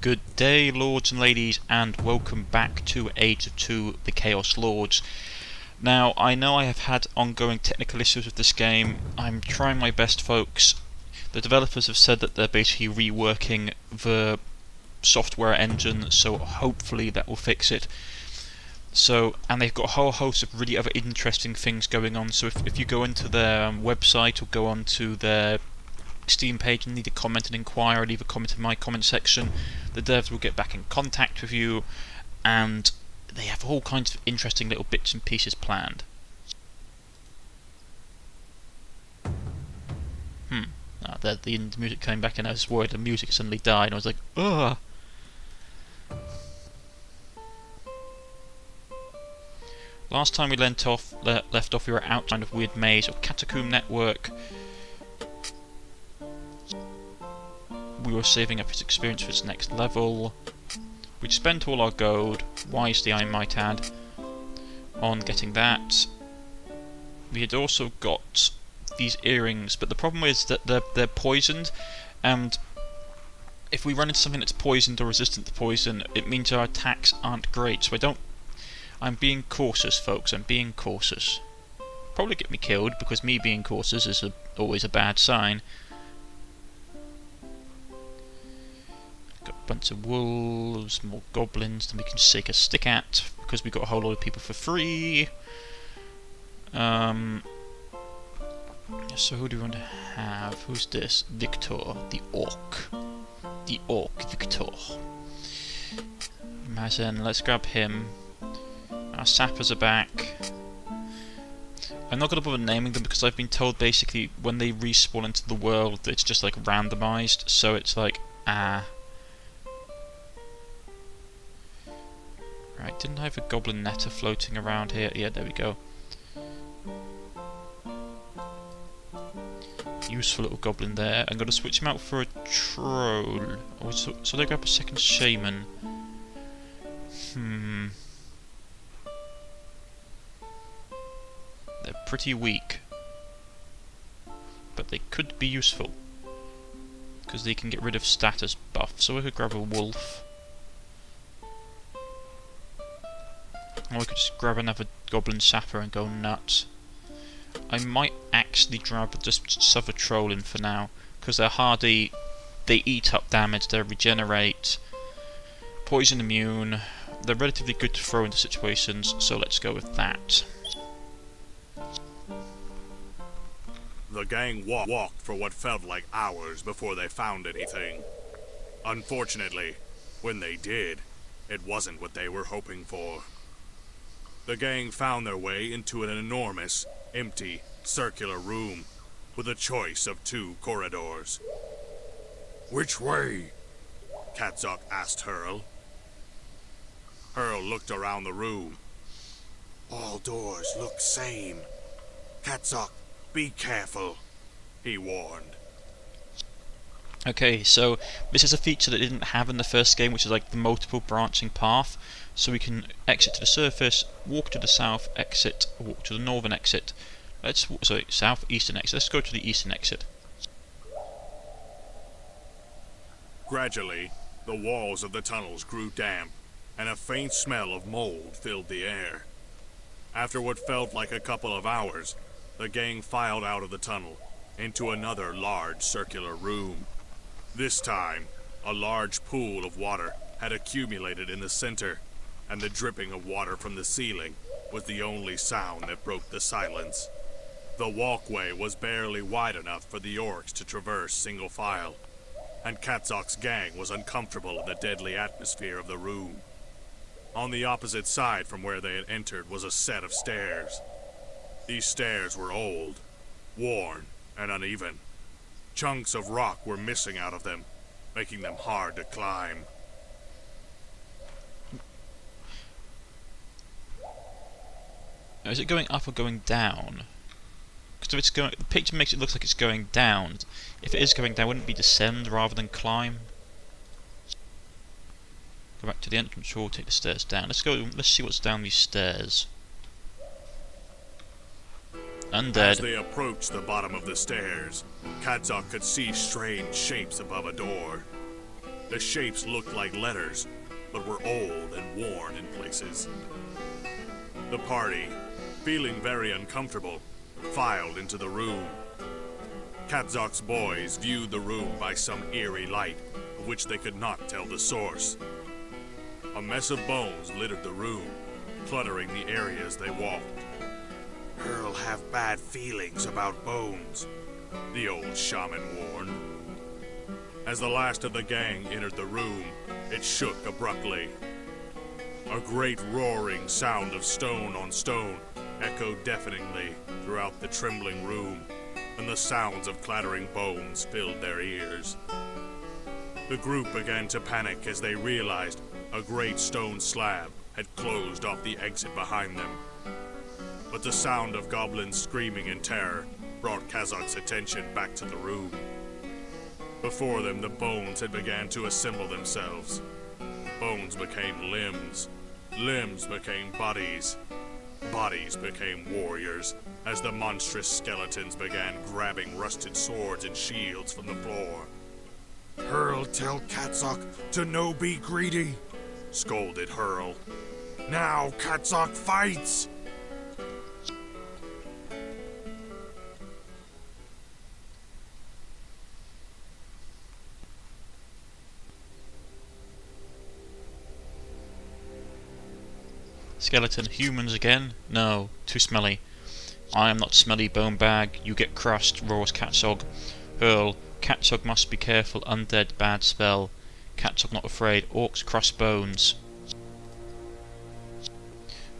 Good day, lords and ladies, and welcome back to Age of 2, the Chaos Lords. Now, I know I have had ongoing technical issues with this game. I'm trying my best, folks. The developers have said that they're basically reworking the software engine, so hopefully that will fix it. And they've got a whole host of really other interesting things going on, so if you go into their website or go onto their Steam page and need to comment and inquire, leave a comment in my comment section, the devs will get back in contact with you, and they have all kinds of interesting little bits and pieces planned. The music came back and I was worried the music suddenly died and I was like, ugh. Last time we left off we were outside of weird maze or catacomb network. We were saving up his experience for his next level. We'd spent all our gold, wisely I might add, on getting that. We had also got these earrings, but the problem is that they're poisoned, and if we run into something that's poisoned or resistant to poison, it means our attacks aren't great, so I'm being cautious, folks, I'm being cautious. Probably get me killed, because me being cautious is always a bad sign. Got a bunch of wolves, more goblins than we can shake a stick at, because we got a whole lot of people for free. So who do we want to have? Who's this? Victor, the orc. The orc, Victor. Mazen, let's grab him. Our sappers are back. I'm not going to bother naming them because I've been told basically when they respawn into the world it's just like randomized, so it's like, Right, didn't I have a goblin netter floating around here? Yeah, there we go. Useful little goblin there. I'm going to switch him out for a troll. Oh, so they grab a second shaman. They're pretty weak. But they could be useful. Because they can get rid of status buff. So we could grab a wolf. Or we could just grab another goblin sapper and go nuts. I might actually grab just shove a troll in for now, because they're hardy, they eat up damage, they regenerate, poison immune, they're relatively good to throw into situations, so let's go with that. The gang walked for what felt like hours before they found anything. Unfortunately, when they did, it wasn't what they were hoping for. The gang found their way into an enormous, empty, circular room with a choice of 2 corridors. "Which way?" Katzok asked Hurl. Hurl looked around the room. "All doors look same. Katzok, be careful," he warned. Okay, so this is a feature that it didn't have in the first game, which is like the multiple branching path. So we can exit to the surface, walk to the south exit, walk to the northern exit. South eastern exit. Let's go to the eastern exit. Gradually, the walls of the tunnels grew damp, and a faint smell of mold filled the air. After what felt like a couple of hours, the gang filed out of the tunnel into another large circular room. This time, a large pool of water had accumulated in the center, and the dripping of water from the ceiling was the only sound that broke the silence. The walkway was barely wide enough for the orcs to traverse single file, and Katzok's gang was uncomfortable in the deadly atmosphere of the room. On the opposite side from where they had entered was a set of stairs. These stairs were old, worn, and uneven. Chunks of rock were missing out of them, making them hard to climb. Now, is it going up or going down? Because if it's going, the picture makes it look like it's going down. If it is going down, wouldn't it be descend rather than climb? Go back to the entrance hall, take the stairs down. Let's see what's down these stairs. Undead. As they approached the bottom of the stairs, Katzok could see strange shapes above a door. The shapes looked like letters, but were old and worn in places. The party, feeling very uncomfortable, filed into the room. Katzok's boys viewed the room by some eerie light, of which they could not tell the source. A mess of bones littered the room, cluttering the areas they walked. "You'll have bad feelings about bones," the old shaman warned. As the last of the gang entered the room, it shook abruptly. A great roaring sound of stone on stone echoed deafeningly throughout the trembling room, and the sounds of clattering bones filled their ears. The group began to panic as they realized a great stone slab had closed off the exit behind them. But the sound of goblins screaming in terror brought Kazak's attention back to the room. Before them, the bones had begun to assemble themselves. Bones became limbs. Limbs became bodies. Bodies became warriors, as the monstrous skeletons began grabbing rusted swords and shields from the floor. "Hurl tell Katzok to no be greedy," scolded Hurl. "Now Katzok fights!" Skeleton, humans again? No, too smelly. I am not smelly, bone bag. You get crushed, roars Katzog. Hurl, Katzog must be careful, undead, bad spell. Katzog not afraid, orcs cross bones.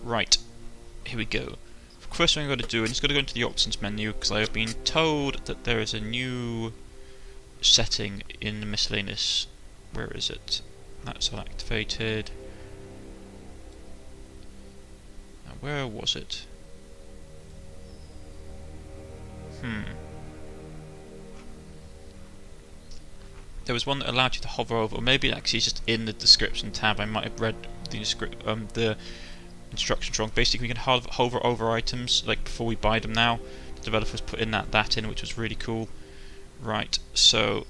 Right, here we go. First thing I'm going to do, I'm just going to go into the options menu, because I have been told that there is a new setting in the miscellaneous. Where is it? That's all activated. Where was it? There was one that allowed you to hover over, or maybe actually it's just in the description tab. I might have read the instructions wrong. Basically, we can hover over items like before we buy them now. The developers put in that in, which was really cool. Right, so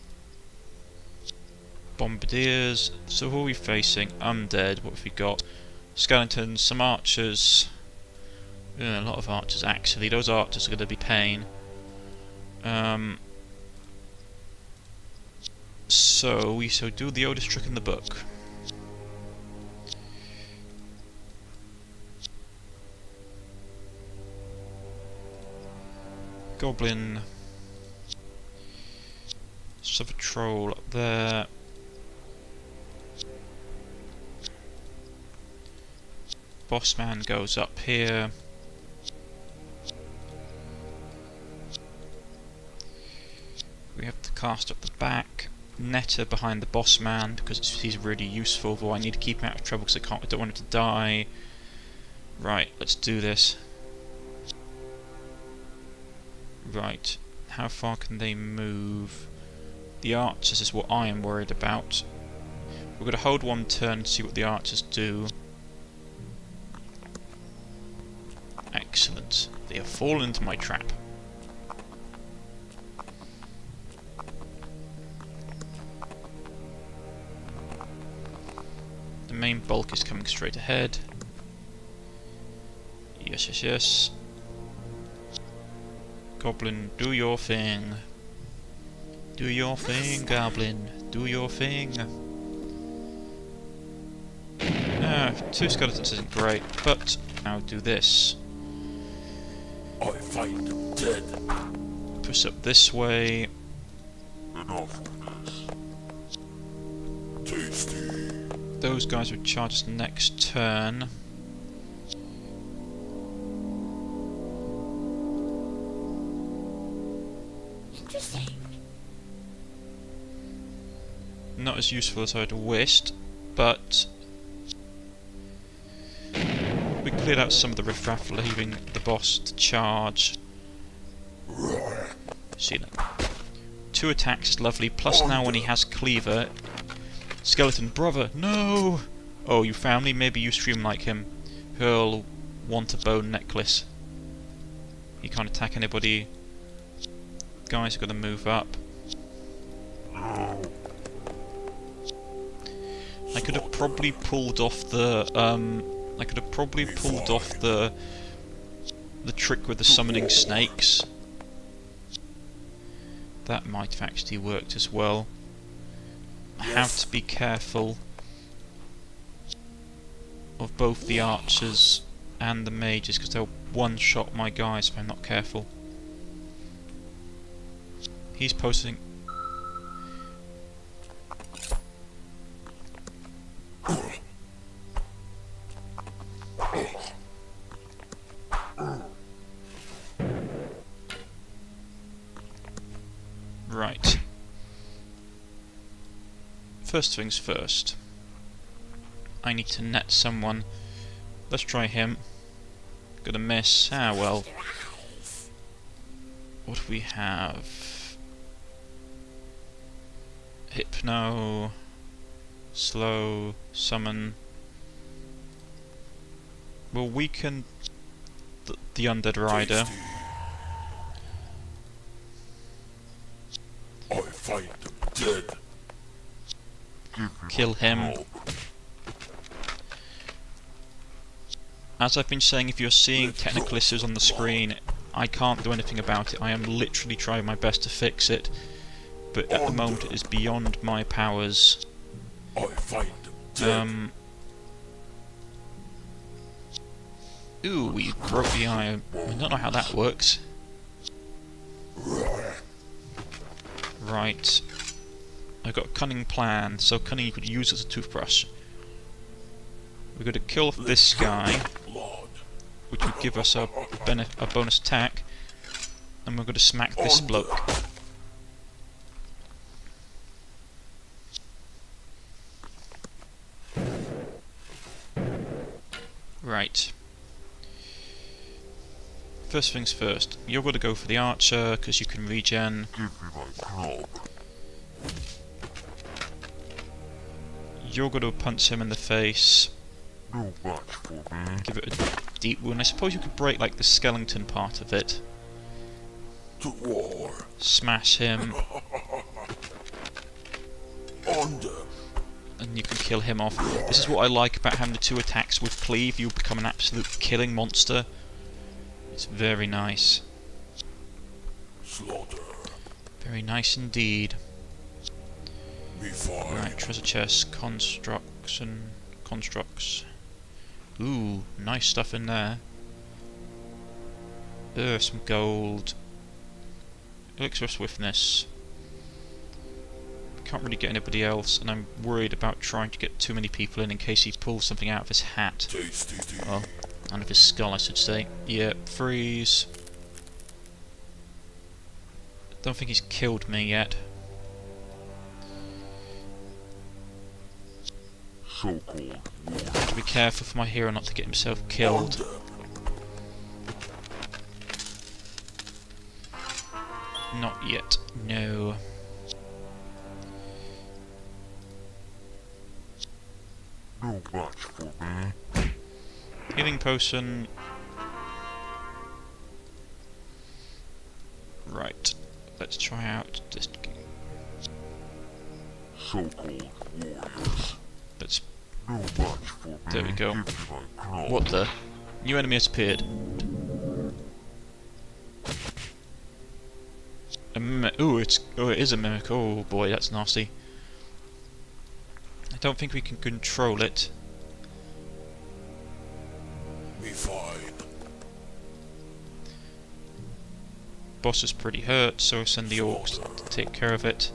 bombardiers. So who are we facing? Undead. What have we got? Skeletons, some archers. A lot of archers actually. Those archers are going to be pain. So we shall do the oldest trick in the book. Goblin. Suffer troll up there. Boss man goes up here. We have the cast up the back. Netter behind the boss man because he's really useful, though I need to keep him out of trouble because I don't want him to die. Right, let's do this. Right, how far can they move? The archers is what I am worried about. We're going to hold one turn and see what the archers do. Excellent. They have fallen into my trap. The main bulk is coming straight ahead. Yes, yes, yes. Goblin, do your thing. Do your thing, Goblin. Do your thing. Two skeletons isn't great, but I'll do this. I find them dead. Push up this way. And after this, tasty. Those guys would charge us next turn. Interesting. Not as useful as I'd wished, but we cleared out some of the riffraff, leaving the boss to charge. See that? 2 attacks is lovely, plus now when he has cleaver. Skeleton brother, no! Oh, you family, maybe you stream like him. He'll want a bone necklace. He can't attack anybody. Guys are gonna move up. could have probably pulled off the trick with the summoning snakes. That might have actually worked as well. I have to be careful of both the archers and the mages because they'll one-shot my guys if I'm not careful. He's posting. Right. First things first. I need to net someone. Let's try him. Gonna miss. Ah well. What do we have? Hypno. Slow. Summon. We'll weaken the Undead Rider. I find them dead. Kill him. As I've been saying, if you're seeing technical issues on the screen, I can't do anything about it. I am literally trying my best to fix it, but at the moment it is beyond my powers. I find them dead. Ooh, we broke the eye. I don't know how that works. Right. I've got a cunning plan. So cunning you could use as a toothbrush. We're going to kill off this guy, which would give us a bonus attack. And we're going to smack this bloke. Right. First things first, you're going to go for the archer because you can regen. Give me my club. You're going to punch him in the face. No match for me. Give it a deep wound. I suppose you could break like the skeleton part of it. To war. Smash him. Under. And you can kill him off. This is what I like about having the two attacks with cleave. You become an absolute killing monster. It's very nice. Slaughter. Very nice indeed. Me fine. Right, treasure chest, constructs. Ooh, nice stuff in there. Some gold. Elixir of swiftness. Can't really get anybody else, and I'm worried about trying to get too many people in case he pulls something out of his hat. Tasty. Well, out of his skull, I should say. Yeah, freeze. Don't think he's killed me yet. So-called war. Have to be careful for my hero not to get himself killed. Not yet, no. No match for me. Healing potion. Right, let's try out this. So-called warriors. Let's. No match for me. There we go. Give me my club. What the? New enemy has appeared. Ooh, it is a mimic. Oh boy, that's nasty. I don't think we can control it. Me fine. Boss is pretty hurt, so send the orcs to take care of it.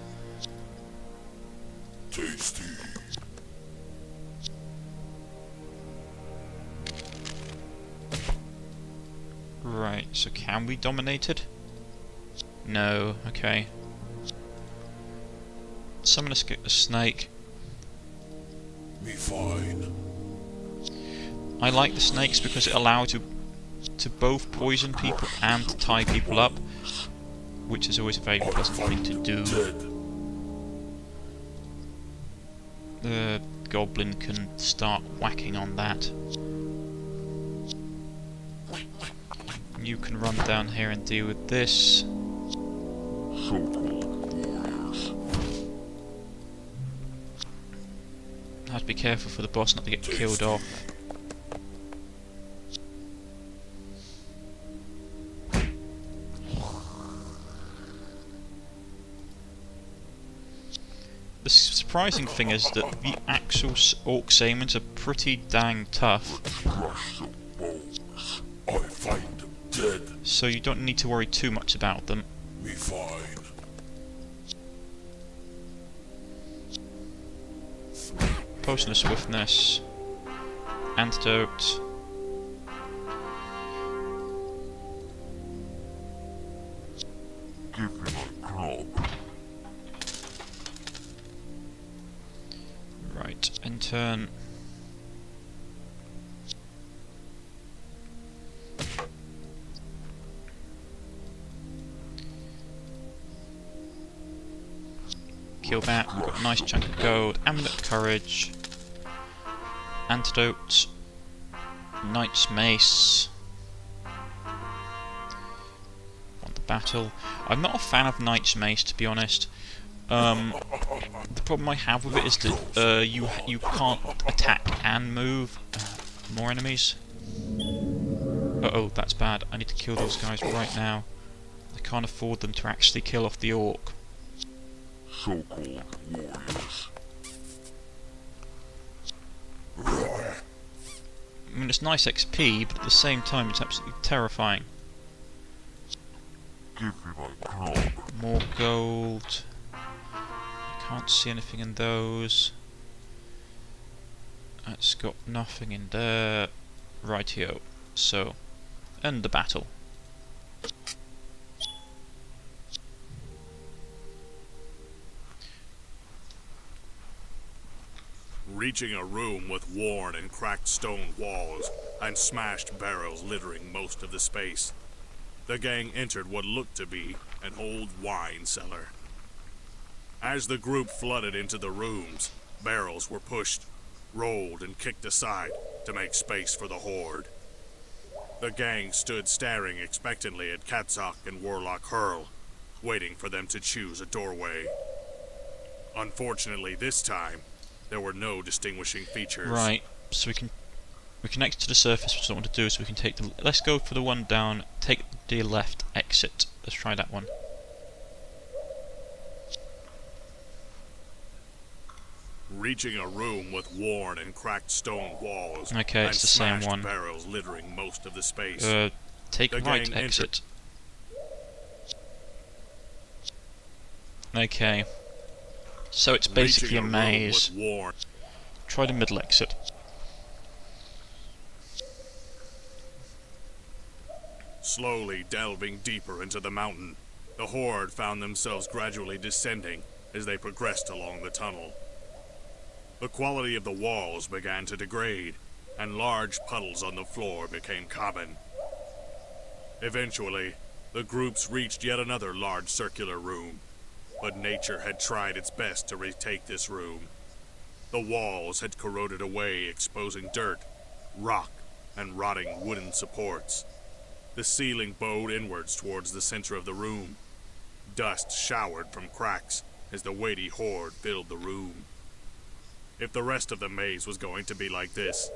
Tasty. Right, so can we dominate it? No, okay. Summon a snake. Me fine. I like the snakes because it allows you to both poison people and to tie people up, which is always a very pleasant thing to do. Dead. The goblin can start whacking on that. You can run down here and deal with this. So-called warriors. Have to be careful for the boss not to get killed off. The surprising thing is that the actual orc Saemons are pretty dang tough. Crush the bones. I find them dead. So you don't need to worry too much about them. Me fine. Potion of Swiftness. Antidote. Give me my club. Right, in turn. Kill that, we've got a nice chunk of gold, amulet of courage, antidote, knight's mace, want the battle. I'm not a fan of knight's mace, to be honest. The problem I have with it is that you can't attack and move more enemies. Uh-oh, that's bad. I need to kill those guys right now. I can't afford them to actually kill off the orc. So-called warriors. I mean, it's nice XP, but at the same time it's absolutely terrifying. Give me my club. More gold. I can't see anything in those. That's got nothing in there. Rightio. So, end the battle. Reaching a room with worn and cracked stone walls and smashed barrels littering most of the space, the gang entered what looked to be an old wine cellar. As the group flooded into the rooms, barrels were pushed, rolled, and kicked aside to make space for the horde. The gang stood staring expectantly at Katzok and Warlock Hurl, waiting for them to choose a doorway. Unfortunately, this time, there were no distinguishing features. Right, so we connect to the surface, which I don't want to do, so we can take the... Let's go for the one down, take the left exit. Let's try that one. Reaching a room with worn and cracked stone walls Okay, and it's the same smashed one. barrels littering most of the space. Take The right gang exit. Okay. So it's basically a Reaching maze. room with worn Try the middle exit. Slowly delving deeper into the mountain, the horde found themselves gradually descending as they progressed along the tunnel. The quality of the walls began to degrade, and large puddles on the floor became common. Eventually, the groups reached yet another large circular room, but nature had tried its best to retake this room. The walls had corroded away, exposing dirt, rock, and rotting wooden supports. The ceiling bowed inwards towards the center of the room. Dust showered from cracks as the weighty horde filled the room. If the rest of the maze was going to be like this,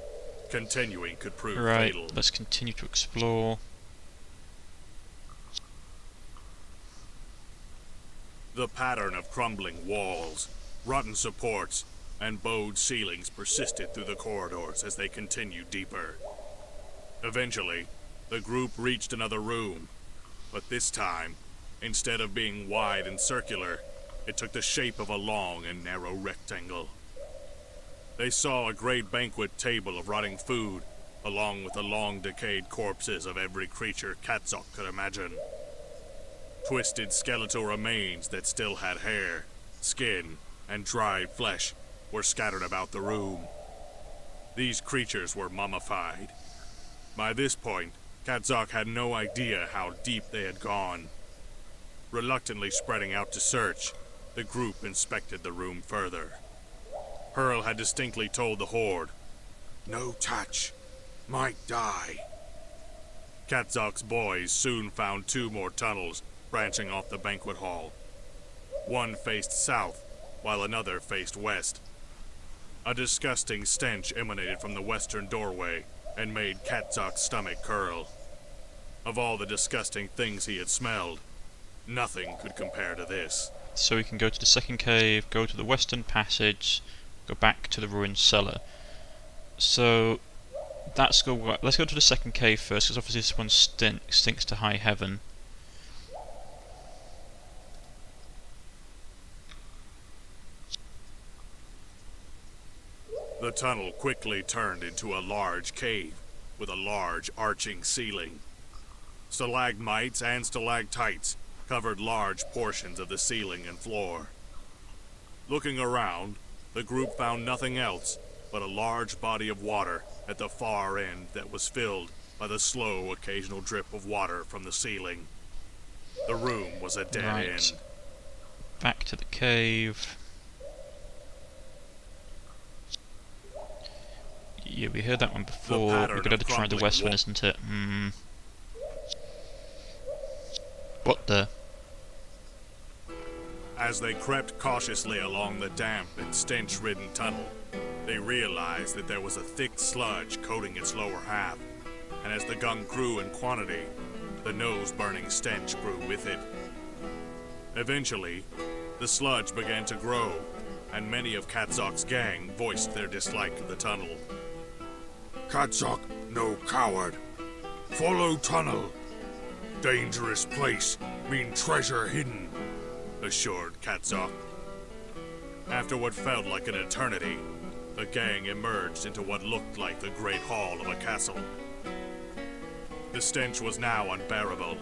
continuing could prove Right, fatal. let's continue to explore. The pattern of crumbling walls, rotten supports, and bowed ceilings persisted through the corridors as they continued deeper. Eventually, the group reached another room, but this time, instead of being wide and circular, it took the shape of a long and narrow rectangle. They saw a great banquet table of rotting food, along with the long decayed corpses of every creature Katzok could imagine. Twisted skeletal remains that still had hair, skin, and dried flesh were scattered about the room. These creatures were mummified. By this point, Katzok had no idea how deep they had gone. Reluctantly spreading out to search, the group inspected the room further. Hurl had distinctly told the horde, "No touch. Might die." Katzok's boys soon found two more tunnels branching off the banquet hall. One faced south, while another faced west. A disgusting stench emanated from the western doorway and made Katzok's stomach curl. Of all the disgusting things he had smelled, nothing could compare to this. So we can go to the second cave, go to the western passage, go back to the ruined cellar. So let's go to the second cave first, because obviously this one stinks to high heaven. The tunnel quickly turned into a large cave with a large arching ceiling. Stalagmites and stalactites covered large portions of the ceiling and floor. Looking around, the group found nothing else but a large body of water at the far end that was filled by the slow occasional drip of water from the ceiling. The room was a dead end. Back to the cave. Yeah, we heard that one before. We're gonna have to try the west one, isn't it? What the? As they crept cautiously along the damp and stench-ridden tunnel, they realized that there was a thick sludge coating its lower half, and as the gunk grew in quantity, the nose-burning stench grew with it. Eventually, the sludge began to grow, and many of Katzok's gang voiced their dislike of the tunnel. Katzok, no coward. Follow tunnel. Dangerous place, mean treasure hidden, assured Katzok. After what felt like an eternity, the gang emerged into what looked like the great hall of a castle. The stench was now unbearable,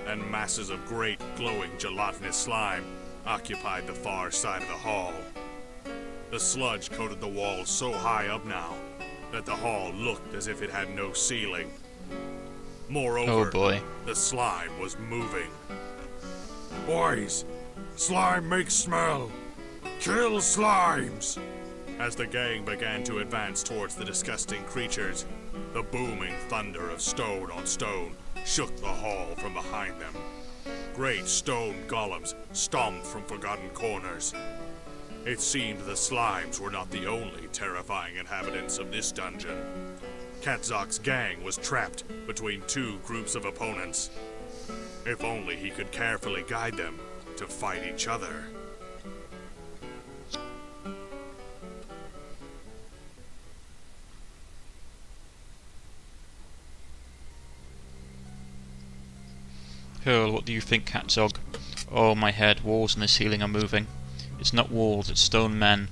and masses of great, glowing, gelatinous slime occupied the far side of the hall. The sludge coated the walls so high up now that the hall looked as if it had no ceiling. Moreover, oh boy, the slime was moving. Boys, slime makes smell. Kill slimes. As the gang began to advance towards the disgusting creatures, the booming thunder of stone on stone shook the hall from behind them. Great stone golems stomped from forgotten corners. It seemed the slimes were not the only terrifying inhabitants of this dungeon. Katzok's gang was trapped between two groups of opponents. If only he could carefully guide them to fight each other. Hurl, what do you think, Katzog? Oh, my head, walls and the ceiling are moving. It's not walls, it's stone men.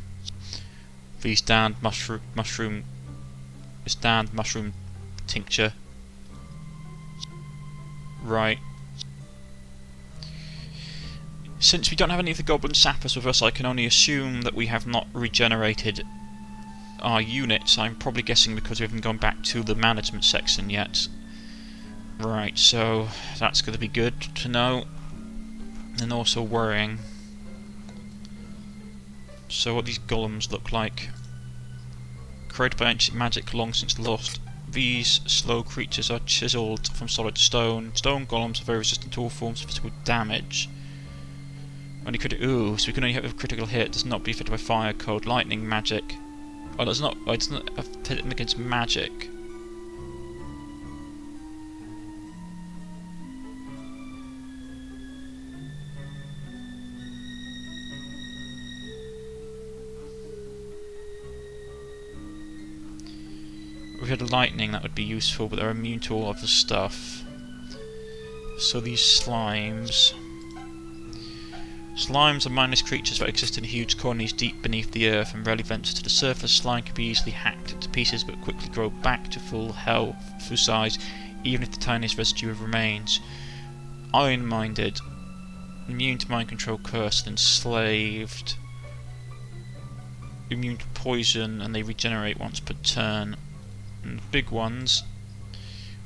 These damned mushroom tincture. Right. Since we don't have any of the goblin sappers with us, I can only assume that we have not regenerated our units. I'm probably guessing because we haven't gone back to the management section yet. Right, so that's going to be good to know, and also worrying. So what these golems look like. Created by ancient magic long since lost, these slow creatures are chiseled from solid stone. Stone golems are very resistant to all forms of physical damage. Only ooh, so we can only have a critical hit. Does not be affected by fire, cold, lightning, magic. Oh, it's not affected against magic. If we had lightning, that would be useful, but they're immune to all of the stuff. So these slimes... Slimes are mindless creatures that exist in huge colonies deep beneath the earth and rarely venture to the surface. Slime can be easily hacked to pieces but quickly grow back to full size, even if the tiniest residue remains. Iron-minded, immune to mind control, cursed, enslaved, immune to poison, and they regenerate once per turn. And the big ones,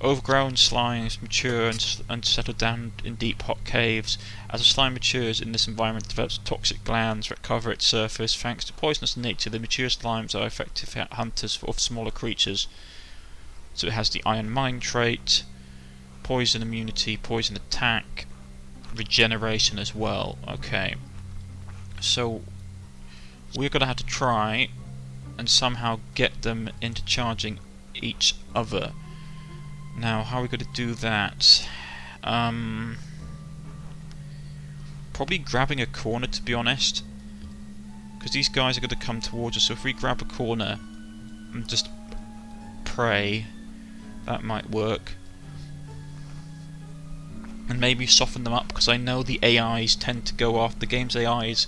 overgrown slimes mature and settle down in deep hot caves. As a slime matures in this environment, it develops toxic glands that cover its surface. Thanks to poisonous nature, the mature slimes are effective hunters of smaller creatures. So it has the Iron Mind trait, poison immunity, poison attack, regeneration as well. Okay, so we're going to have to try and somehow get them into charging each other. Now, how are we going to do that? Probably grabbing a corner, to be honest, because these guys are going to come towards us. So if we grab a corner and just pray, that might work. And maybe soften them up, because I know the AIs tend to go off. The game's AIs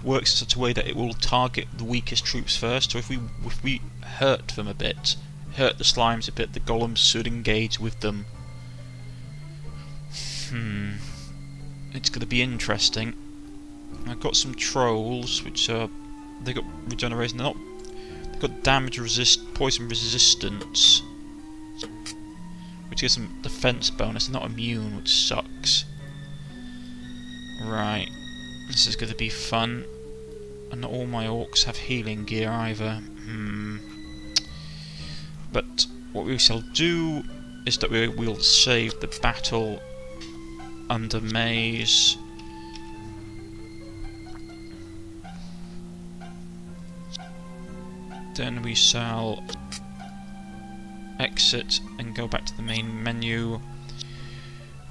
works in such a way that it will target the weakest troops first. So if we hurt them a bit, hurt the slimes a bit, the golems should engage with them. It's going to be interesting. I've got some trolls, which are, they got regeneration. They've got damage resist, poison resistance, which gives them defense bonus. They're not immune, which sucks. Right, this is going to be fun. And not all my orcs have healing gear either. But what we shall do is that we'll save the battle under maze. Then we shall exit and go back to the main menu,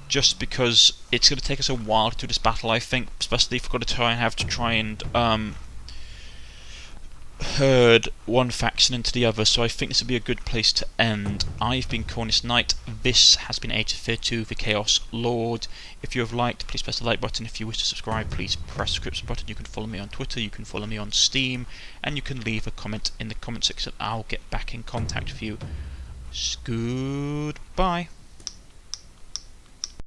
just because it's going to take us a while to do this battle, I think, especially if we've got to try and herd one faction into the other. So I think this would be a good place to end. I've been Cornish-Knight. This has been Age of Fear 2, the Chaos Lord. If you have liked, please press the like button. If you wish to subscribe, please press the subscription button. You can follow me on Twitter, you can follow me on Steam, and you can leave a comment in the comment section. I'll get back in contact with you. Goodbye.